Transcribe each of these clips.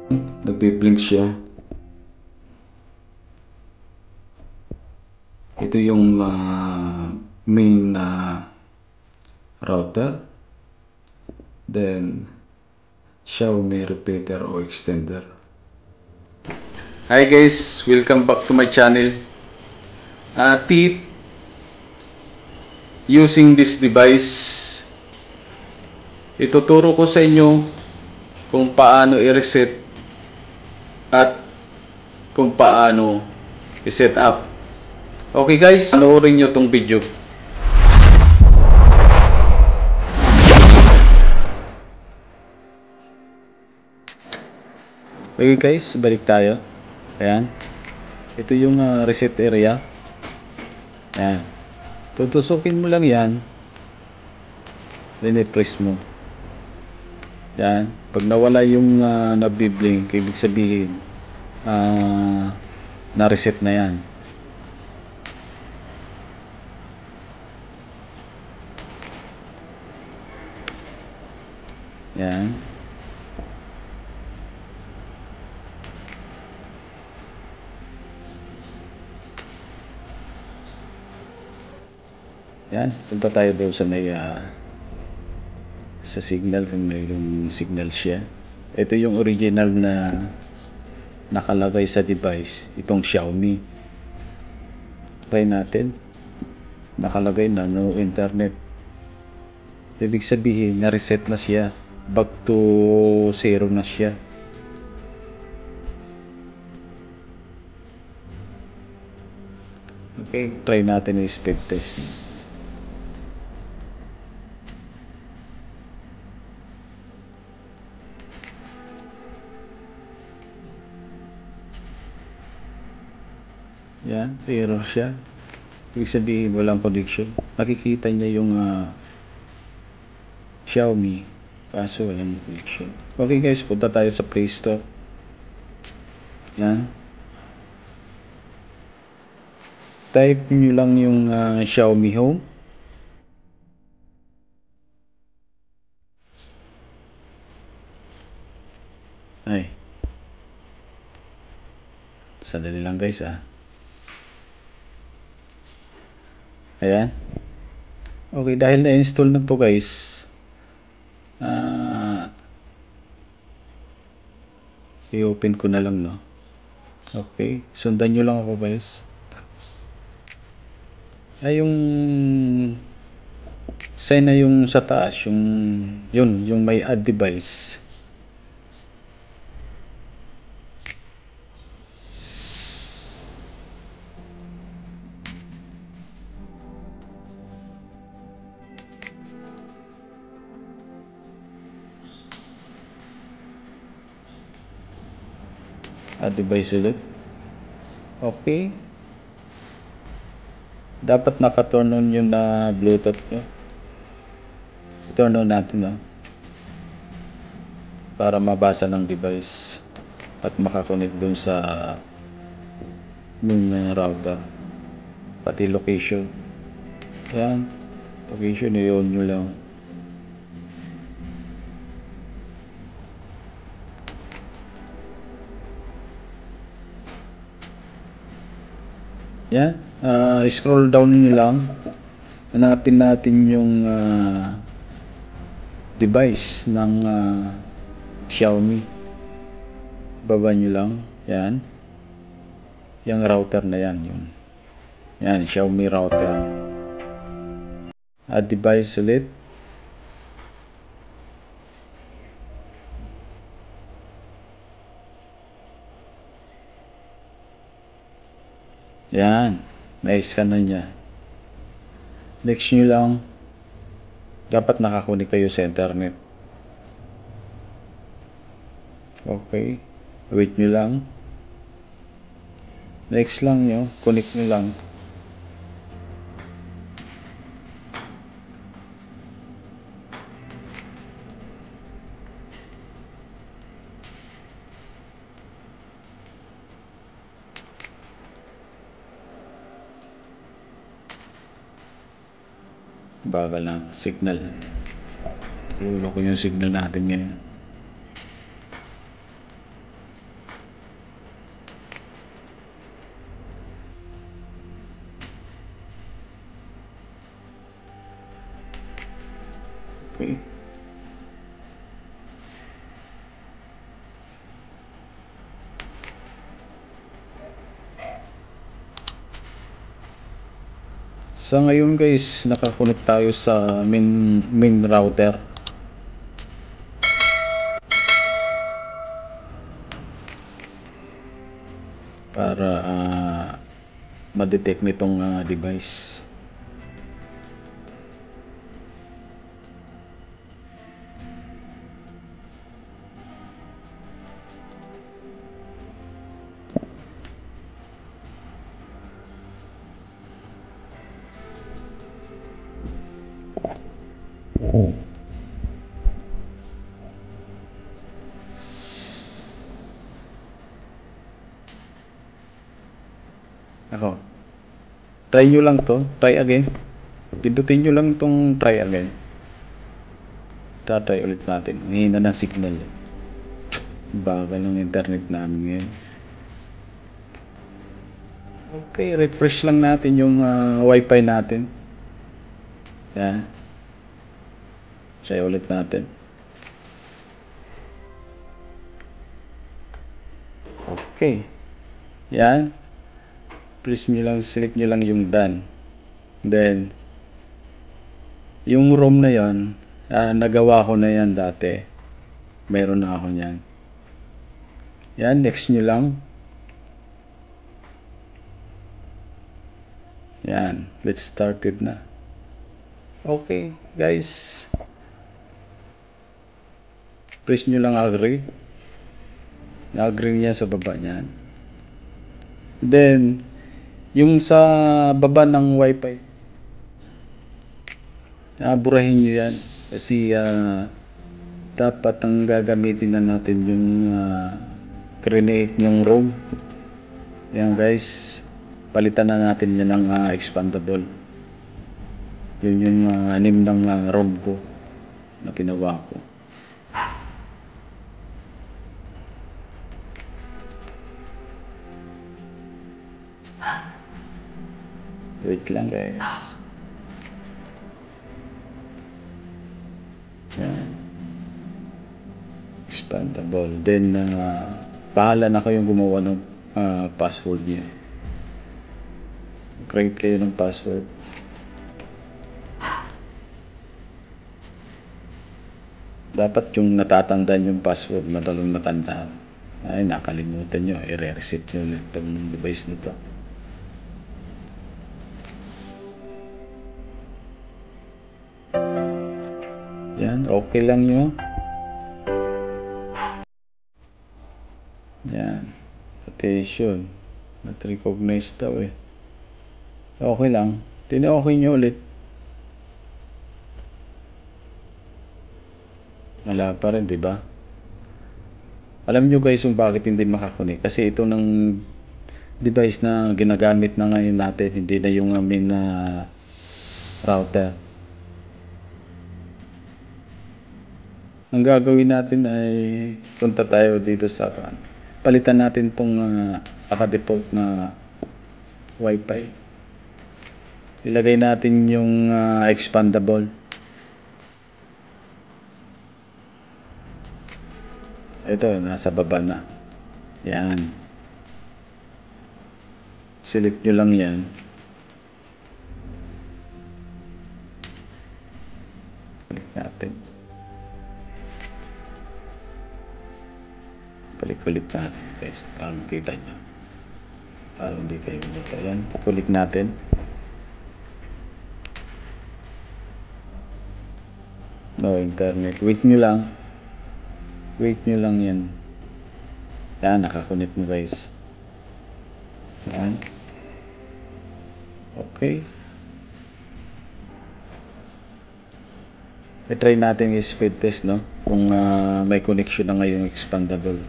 Nagbi-blink siya. Ito yung main router. Then Xiaomi repeater o extender. Hi guys, welcome back to my channel. Tip using this device. Ituturo ko sa inyo kung paano i-reset at kung paano i-set up. Okay guys, panoorin nyo tong video. Okay guys, balik tayo. Ayan. Ito yung reset area. Ayan. Tutusukin mo lang yan. Then i-press mo. Yan. Pag nawala yung nabiblink, ibig sabihin na-reset na yan. Yan. Yan. Punta tayo doon sa may sa signal, kung mayroong signal siya. Ito yung original na nakalagay sa device, itong Xiaomi. Try natin. Nakalagay na no internet. Ibig sabihin na-reset na siya, back to zero na siya. Okay, try natin yung speed test. Yan, error siya. Ibig sabihin walang connection. Nakikita niya yung Xiaomi, kaso walang connection. Okay guys, punta tayo sa Play Store. Yan. Type nyo lang yung Xiaomi Home. Ay. Sandali lang guys Ayan. Okay, dahil na-install na to guys, i-open ko na lang, no? Okay, sundan nyo lang ako guys. Ay, yung sign na yung sa taas, yung may add device. Add device ulit. Okay. Dapat naka-turn on yung Bluetooth nyo. I-turn on natin, no? Para mabasa ng device at makakonect dun sa yung router. Pati location. Ayan. Location, i-on nyo lang. Yan. Scroll down nyo lang. Hanapin natin yung device ng Xiaomi. Baba nyo lang. Yan. Yung router na yan. Yan. Xiaomi router. Add device ulit. Yan. Na-scan na niya. Next nyo lang. Dapat nakakunik kayo sa internet. Okay. Wait nyo lang. Next lang nyo. Connect nyo lang. Bagal na signal. Lulo ko yung signal natin ngayon. Okay. Sa ngayon guys, nakakonect tayo sa main router. Para ma-detect nitong device. Ako. Try nyo lang to. Try again. Pindutin nyo lang tong try again. Tatry ulit natin. Hihina ng signal. Bagal ng internet namin ngayon. Okay, refresh lang natin yung wifi natin. Yan. Try ulit natin. Okay. Yan. Press nyo lang, select nyo lang yung done. Then, yung ROM na yon, nagawa ko na yan dati. Meron na ako yan. Yan, next nyo lang. Yan, let's start it na. Okay, guys. Press nyo lang agree. Agree niya sa baba niyan. Then, yung sa baba ng wifi, burahin nyo yan. Kasi dapat ang gagamitin na natin yung create yung ROM. Yan guys, palitan na natin yan ng expandable. Yun yung name ng ROM ko na ginawa ko. Wait lang guys. Yan. Expandable. Then bahala na kayong gumawa ng password niyo. Create kayo ng password. Dapat yung natatandaan yung password, madalang natandaan. Ay, nakalimutan nyo. I-reset nyo ulit itong device nito. Yan, okay lang nyo. Yan. Attention. Not recognize daw eh. Okay lang. Tine-okay nyo ulit. Wala pa rin, di ba? Alam nyo guys kung bakit hindi makakunik. Kasi ito ng device na ginagamit na ngayon natin, hindi na yung main router. Ang gagawin natin ay punta tayo dito sa palitan natin tong naka-default na wifi. Ilagay natin yung expandable. Ito, nasa baba na. Yan. Select nyo lang yan. Balik natin. Balik ulit natin guys. Para makita nyo. Para hindi kayo makita. Yan. Kulik natin. No internet. Wait nyo lang. Wait nyo lang yan. Yan. Nakakonect mo guys. Yan. Okay. I-try natin yung speed test, no? Kung may connection na ngayong expandable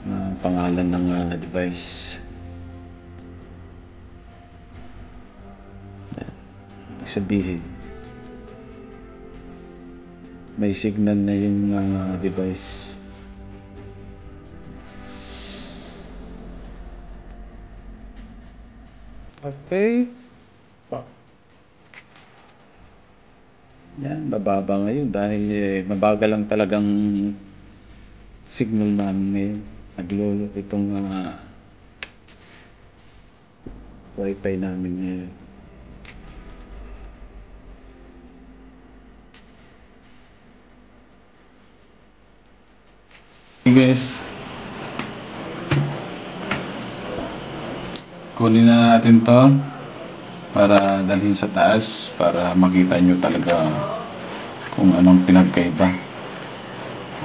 na pangalan ng device. Ibig sabihin, may signal na yung device. Okay. Yan, mababa ngayon dahil mabagal lang talagang signal namin ngayon. Naglolo itong wifi namin ngayon. Hey guys, kunin na natin to para dalhin sa taas para makita nyo talaga kung anong pinagkaiba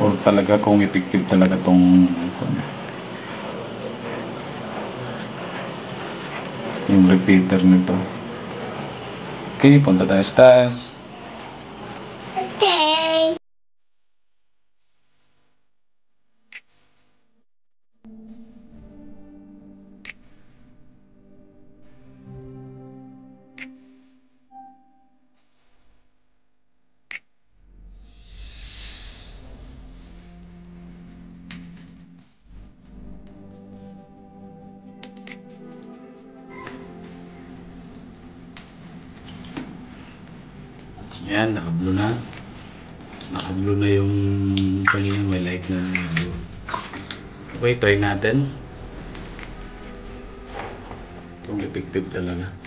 or talaga kung effective talaga tong yung repeater nito. Okay, punta tayo sa taas. Okay. Yan, naka-blue na. Naka-blue na yung kanina, may light na blue. Okay, try natin. Kung effective talaga.